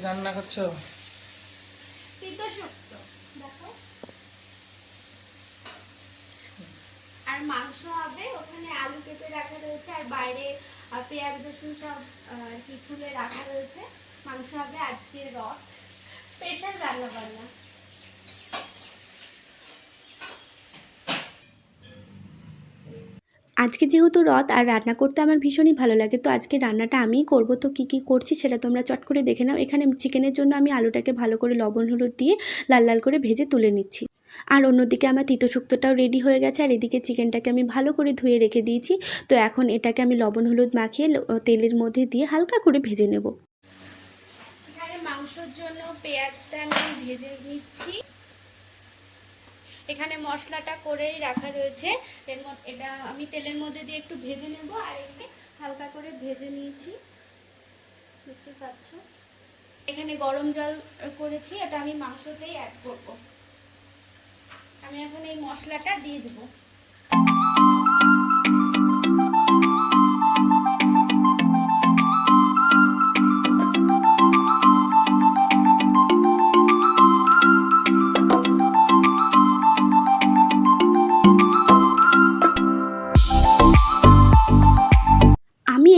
রান্না করছো? আর মাংস হবে, ওখানে আলু কেটে রাখা রয়েছে, আর বাইরে পেঁয়াজ রসুন সব ছুলে রাখা রয়েছে। মাংস হবে আজকে রথ স্পেশাল রান্না বান্না। আজকে যেহেতু রথ আর রান্না করতে আমার ভীষণই ভালো লাগে, তো আজকে রান্নাটা আমিই করব। তো কী কী করছি সেটা তোমরা চট করে দেখে নাও। এখানে চিকেনের জন্য আমি আলুটাকে ভালো করে লবণ হলুদ দিয়ে লাল লাল করে ভেজে তুলে নিচ্ছি। আর অন্যদিকে আমার তিতো শুক্তোটাও রেডি হয়ে গেছে, আর এদিকে চিকেনটাকে আমি ভালো করে ধুয়ে রেখে দিয়েছি। তো এখন এটাকে আমি লবণ হলুদ মাখিয়ে তেলের মধ্যে দিয়ে হালকা করে ভেজে নেব। এখানে মাংসের জন্য পেঁয়াজটা আমি ভেজে নিচ্ছি। এখানে মশলাটা করেই রাখা রয়েছে, এটা আমি তেলের মধ্যে দিয়ে একটু ভেজে নেব। আর এখানে হালকা করে ভেজে নিয়েছি, দেখতে পাচ্ছ। এখানে গরম জল করেছি, এটা আমি মাংসতেই অ্যাড করব। আমি এখন এই মশলাটা দিয়ে দেবো।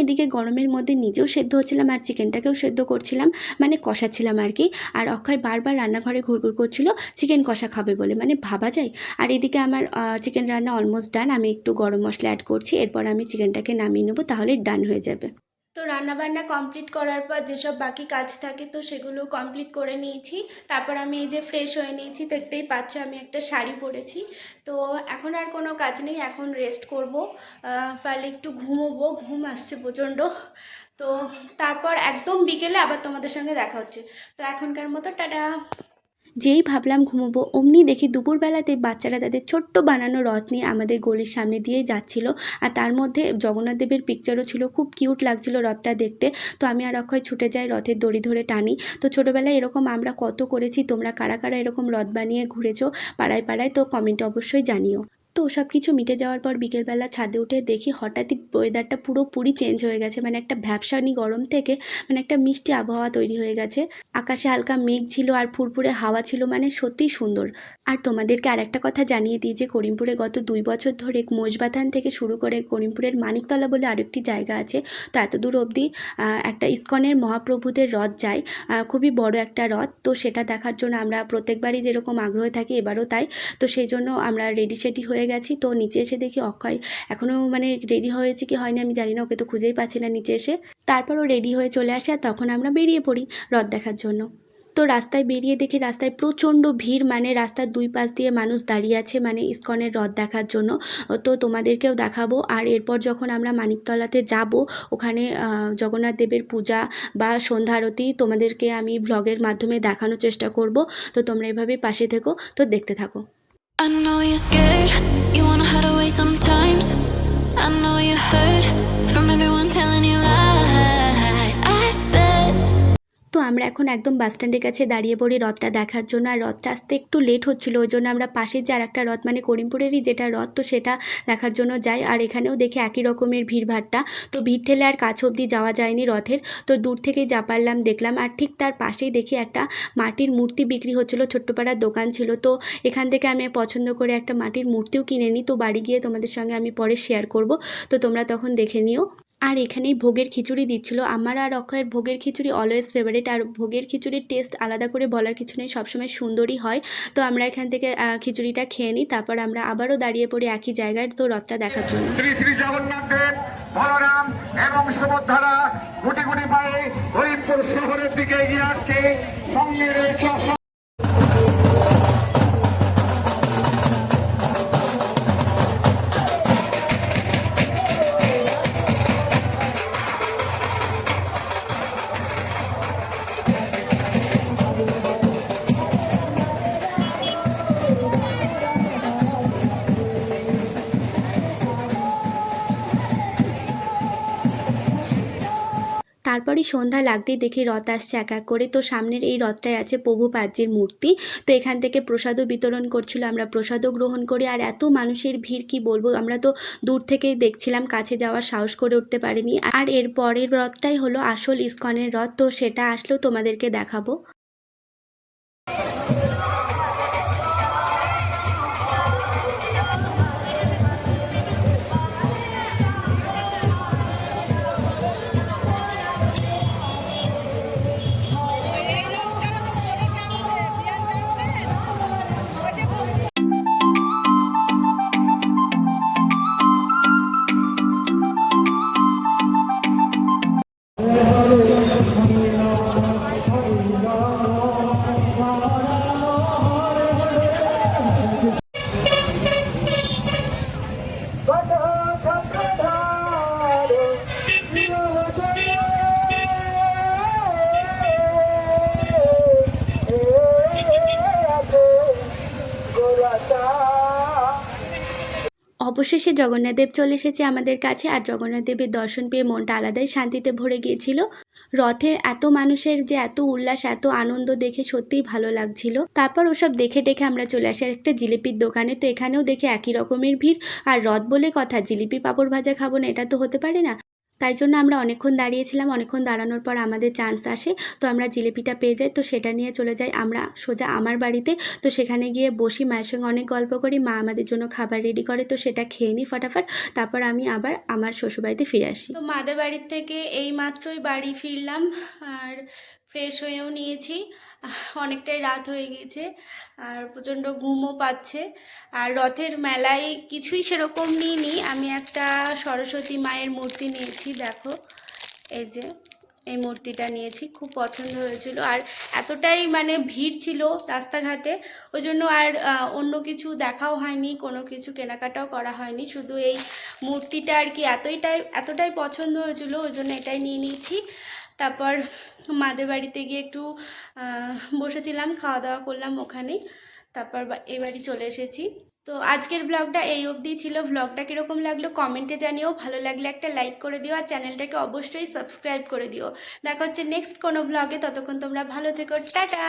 এদিকে গরমের মধ্যে নিজেও সেদ্ধ হচ্ছিলাম আর চিকেনটাকেও সেদ্ধ করছিলাম, মানে কষাচ্ছিলাম আর কি। আর অক্ষয় বারবার রান্নাঘরে ঘুরঘুর করছিল চিকেন কষা খাবে বলে, মানে ভাবা যায়। আর এদিকে আমার চিকেন রান্না অলমোস্ট ডান। আমি একটু গরম মশলা অ্যাড করছি, এরপর আমি চিকেনটাকে নামিয়ে নেবো, তাহলেই ডান হয়ে যাবে। তো রান্নাবান্না কমপ্লিট করার পর যেসব বাকি কাজ থাকে তো সেগুলো কমপ্লিট করে নিয়েছি। তারপর আমি এই যে ফ্রেশ হয়ে নিয়েছি, দেখতেই পাচ্ছ আমি একটা শাড়ি পরেছি। তো এখন আর কোনো কাজ নেই, এখন রেস্ট করব, পারলে একটু ঘুমোবো, ঘুম আসছে প্রচণ্ড। তো তারপর একদম বিকেলে আবার তোমাদের সঙ্গে দেখা হচ্ছে। তো এখনকার মতো টাটা। যেই ভাবলাম ঘুমোবো, অমনি দেখি দুপুরবেলাতে বাচ্চারা তাদের ছোট্ট বানানো রথ নিয়ে আমাদের গলির সামনে দিয়েই যাচ্ছিল। আর তার মধ্যে জগন্নাথ দেবের পিকচারও ছিল, খুব কিউট লাগছিল রথটা দেখতে। তো আমি আর অক্ষয় ছুটে যাই, রথের দড়ি ধরে টানি। তো ছোটোবেলায় এরকম আমরা কত করেছি, তোমরা কারা কারা এরকম রথ বানিয়ে ঘুরেছো পাড়ায় পাড়ায়, তো কমেন্টে অবশ্যই জানিও। তো সব কিছু মিটে যাওয়ার পর বিকেলবেলা ছাদে উঠে দেখি হঠাৎই ওয়েদারটা পুরোপুরি চেঞ্জ হয়ে গেছে, মানে একটা ভ্যাপসানি গরম থেকে মানে একটা মিষ্টি আবহাওয়া তৈরি হয়ে গেছে। আকাশে হালকা মেঘ ছিল আর ফুরফুরে হাওয়া ছিল, মানে সত্যিই সুন্দর। আর তোমাদেরকে আর একটা কথা জানিয়ে দিই যে করিমপুরে গত 2 বছর ধরে মোজবাথান থেকে শুরু করে করিমপুরের মানিকতলা বলে আরেকটি জায়গা আছে, তো এত দূর অবধি একটা ইস্কনের মহাপ্রভুদের রথ যায়, খুবই বড় একটা রথ। তো সেটা দেখার জন্য আমরা প্রত্যেকবারই যেরকম আগ্রহ থাকি এবারও তাই। তো সেই জন্য আমরা রেডি সেডি হয়ে গেছি। তো নিচে এসে দেখি অক্ষয় এখনও মানে রেডি হয়েছে কি হয়নি আমি জানি না, ওকে তো খুঁজেই পাচ্ছি না নিচে এসে। তারপরও রেডি হয়ে চলে আসে, আর তখন আমরা বেরিয়ে পড়ি রথ দেখার জন্য। তো রাস্তায় বেরিয়ে দেখি রাস্তায় প্রচণ্ড ভিড়, মানে রাস্তার 2 পাশ দিয়ে মানুষ দাঁড়িয়ে আছে, মানে ইস্কনের রথ দেখার জন্য। তো তোমাদেরকেও দেখাবো। আর এরপর যখন আমরা মানিকতলাতে যাব, ওখানে জগন্নাথ দেবের পূজা বা সন্ধ্যা আরতি তোমাদেরকে আমি ভ্লগের মাধ্যমে দেখানোর চেষ্টা করব। তো তোমরা এভাবে পাশে থেকো, তো দেখতে থাকো। I know you're scared, you wanna hide away sometimes. I know you heard from everyone telling you lies. I bet. তো আমরা এখন একদম বাস স্ট্যান্ডের কাছে দাঁড়িয়ে পড়ি রথটা দেখার জন্য। আর রথটা আসতে একটু লেট হচ্ছিলো, ওই জন্য আমরা পাশের যে আরেকটা রথ, মানে করিমপুরেরই যেটা রথ, তো সেটা দেখার জন্য যাই। আর এখানেও দেখি একই রকমের ভিড়ভাট্টা, তো ভিড় ঠেলে আর কাছ অবধি যাওয়া যায়নি রথের। তো দূর থেকেই যা পারলাম দেখলাম। আর ঠিক তার পাশেই দেখি একটা মাটির মূর্তি বিক্রি হচ্ছিলো, ছোট্টপাড়ার দোকান ছিল। তো এখান থেকে আমি পছন্দ করে একটা মাটির মূর্তিও কিনে নিই। তো বাড়ি গিয়ে তোমাদের সঙ্গে আমি পরে শেয়ার করব, তো তোমরা তখন দেখে নিও। আর এখানেই ভোগের খিচুড়ি দিচ্ছিল। আমার আর অক্ষয়ের ভোগের খিচুড়ি অলওয়েজ ফেভারিট, আর ভোগের খিচুড়ির টেস্ট আলাদা করে বলার কিছু নেই, সবসময় সুন্দরই হয়। তো আমরা এখান থেকে খিচুড়িটা খেয়ে নিই, তারপর আমরা আবারও দাঁড়িয়ে পড়ি একই জায়গায়, তো রথটা দেখার জন্য। শ্রী শ্রী জগন্নাথ দেব, বলরাম এবং সুভদ্রা গুটি গুটি পায়ে হরিপুর শহরের দিকে এগিয়ে আসছে। সঙ্গে রয়েছে তারপরে সন্ধ্যা লাগতেই দেখি রথ আসছে এক এক করে। তো সামনের এই রথটায় আছে প্রভুপাদজির মূর্তি। তো এখান থেকে প্রসাদও বিতরণ করছিল, আমরা প্রসাদও গ্রহণ করি। আর এত মানুষের ভিড় কি বলবো, আমরা তো দূর থেকেই দেখছিলাম, কাছে যাওয়ার সাহস করে উঠতে পারিনি। আর এর পরের রথটাই হলো আসল ইস্কনের রথ, তো সেটা আসলেও তোমাদেরকে দেখাবো। অবশেষে জগন্নাথদেব চলে এসেছে আমাদের কাছে। আর জগন্নাথদেবের দর্শন পেয়ে মনটা আলাদাই শান্তিতে ভরে গিয়েছিল। রথে এত মানুষের যে এত উল্লাস, এত আনন্দ দেখে সত্যিই ভালো লাগছিল। তারপর ওসব দেখে আমরা চলে আসি একটা জিলিপির দোকানে। তো এখানেও দেখে একই রকমের ভিড়। আর রথ বলে কথা, জিলিপি পাঁপড় ভাজা খাবো না এটা তো হতে পারে না। তাই জন্য আমরা অনেকক্ষণ দাঁড়িয়েছিলাম। অনেকক্ষণ দাঁড়ানোর পর আমাদের চান্স আসে, তো আমরা জিলিপিটা পেয়ে যাই। তো সেটা নিয়ে চলে যাই আমরা সোজা আমার বাড়িতে। তো সেখানে গিয়ে বসি, মায়ের সঙ্গে অনেক গল্প করি। মা আমাদের জন্য খাবার রেডি করে, তো সেটা খেয়ে নিই ফটাফট। তারপর আমি আবার আমার শ্বশুরবাড়িতে ফিরে আসি। তো মাদের বাড়ির থেকে এই মাত্রই বাড়ি ফিরলাম, আর ফ্রেশ হয়েও নিয়েছি। অনেকটাই রাত হয়ে গেছে আর প্রচণ্ড ঘুমও পাচ্ছে। আর রথের মেলায় কিছুই সেরকম নিইনি, আমি একটা সরস্বতী মায়ের মূর্তি নিয়েছি। দেখো এই যে এই মূর্তিটা নিয়েছি, খুব পছন্দ হয়েছিল। আর এতটাই মানে ভিড় ছিল রাস্তাঘাটে, ওই জন্য আর অন্য কিছু দেখাও হয়নি, কোনো কিছু কেনাকাটাও করা হয়নি। শুধু এই মূর্তিটা আর কি এতটাই পছন্দ হয়েছিল, ওই জন্য এটাই নিয়ে নিয়েছি। তারপর মাদের বাড়িতে গিয়ে একটু বসেছিলাম, খাওয়া দাওয়া করলাম ওখানেই। তারপর এবারই চলে এসেছি। তো আজকের ব্লগটা এই অবধি ছিল। ব্লগটা কীরকম লাগলো কমেন্টে জানিও, ভালো লাগলে একটা লাইক করে দিও, আর চ্যানেলটাকে অবশ্যই সাবস্ক্রাইব করে দিও। দেখা হচ্ছে নেক্সট কোনো ব্লগে, ততক্ষণ তোমরা ভালো থেকো, টাটা।